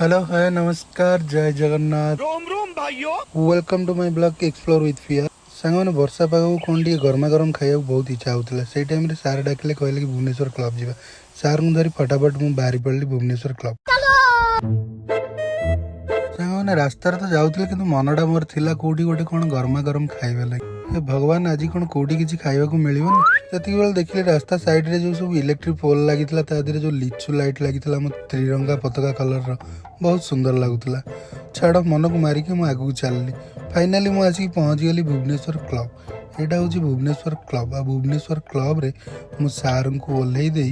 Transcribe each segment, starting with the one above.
Hello hi नमस्कार जय जगन्नाथ रोम रोम भाइयों। Welcome to my blog explore with fear. सांगने वर्षा पाग कौन टे गरमा गरम खाया बहुत इच्छा होता से टाइम सार डाकिले कहले कि भुवनेश्वर क्लब जा सार को धरी फटाफट मुझे बाहरी पड़ी भुवनेश्वर क्लब। सांगने रास्तार तो जाऊे कि मनटा मोर थिला कोठी गोटे कौन गरमा गरम खाइबा लगे भगवान आज कौन कोठी किसी खाइबा मिलनी जति बेले देखिले रास्ता साइड रे जो सब इलेक्ट्रिक पोल लगी जो लिचु लाइट लगी त्रिरंगा पताका कलर बहुत सुंदर लगुला छाड़ मन को मारिक मुझे आगू चलली फाइनाली मुझे आसिक पहुँची गली भुवनेश्वर क्लब। यहाँ हूँ भुवनेश्वर क्लब आ भुवनेश्वर क्लब रे मु सार को ओह्लई दे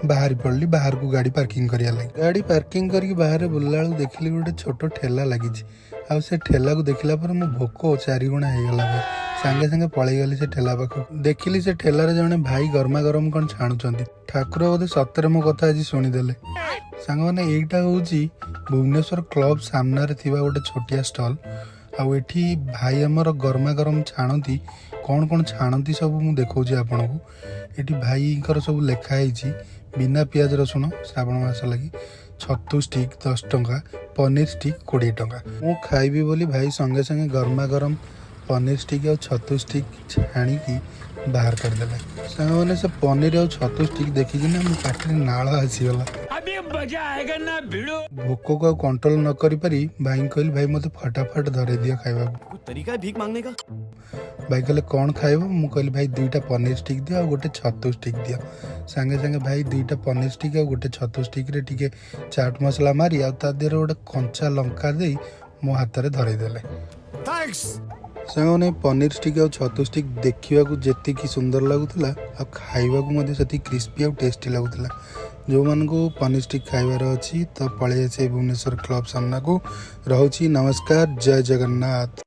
बाहरी पड़ी बाहर को गाड़ी पार्किंग करिया लगी गाड़ी पार्किंग करके बाहर बुलला बेलू देखिली गोटे छोट ठेला लगी आ से ठेला को देखला पर मो भोक 4 गुणा होगला भाई सांगे सांगे पलि गली से ठेला पाख देखिली से ठेलार जड़े भाई गरमा गरम कौन छाणुंट ठाकुर बोधे सतरे मो कथा आज शुणीदे सांग मैंने यहीटा हूँ भुवनेश्वर क्लब सामने गोटे छोटिया स्टल आठी भाई आमर गरमा गरम छाणती कौन कौन छाणती सब मुझे देखा आपन को ये भाई सब लिखाई बिना पियाज रसुण श्रावण मास लगी छतु स्टिक 10 टंका पनीर स्टिक 20 टंका मु खाइबी बोली भाई संगे संगे गरमा गरम पनीर स्टिक और छतु स्टिक छाणिकी बाहर करदे सांग से पनीर और छतु स्टिक देखिकी ना मो पाटी नाल आसीगला अभी मजा आएगा ना भिड़ो। भोक को कंट्रोल न करी पारी भाई कहली भाई मत फटाफट धरे दिया खाइबा कुछ तरीका है भीख मांगने का। भाई कहले कौन खाइब मु कहली भाई 2टा पनीर स्टिक दियो और गोटे छतु स्टिक दियो सांगे सांगे भाई 2टा पनीर स्टिक और गोटे छतु स्टिक रे टिके चाट मसला मारी आ ता देर गोटे कंचा लंका दे मो हाथ रे धरे देले थैंक्स। सांगने पनीर स्टिक और छतु स्टिक देखा जी सुंदर लगुला आ खाइबा से क्रिस्पी और टेस्टी लगुला जो मान को पनीर स्टिक खाइबार अच्छी तो पलि आसे भुवनेश्वर क्लब सामना को। रहूची नमस्कार जय जगन्नाथ।